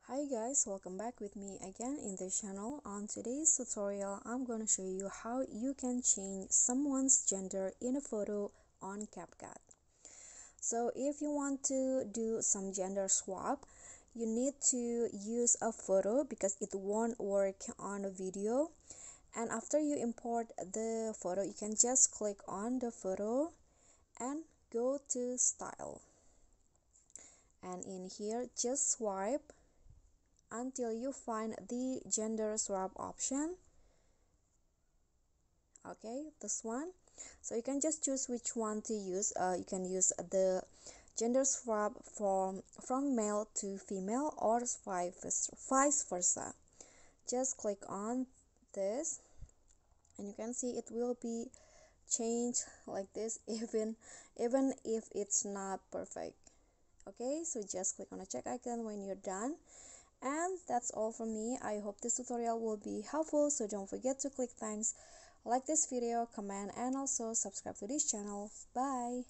Hi guys, welcome back with me again in this channel. On today's tutorial, I'm going to show you how you can change someone's gender in a photo on CapCut. So if you want to do some gender swap, you need to use a photo because it won't work on a video. And after you import the photo, you can just click on the photo and go to style. And in here, just swipe until you find the gender swap option. Okay, this one. So you can just choose which one to use. You can use the gender swap from male to female or vice versa. Just click on this and you can see it will be changed like this even if it's not perfect. Okay, so just click on the check icon when you're done. And that's all from me. I hope this tutorial will be helpful, so don't forget to click thanks, like this video, comment, and also subscribe to this channel. Bye.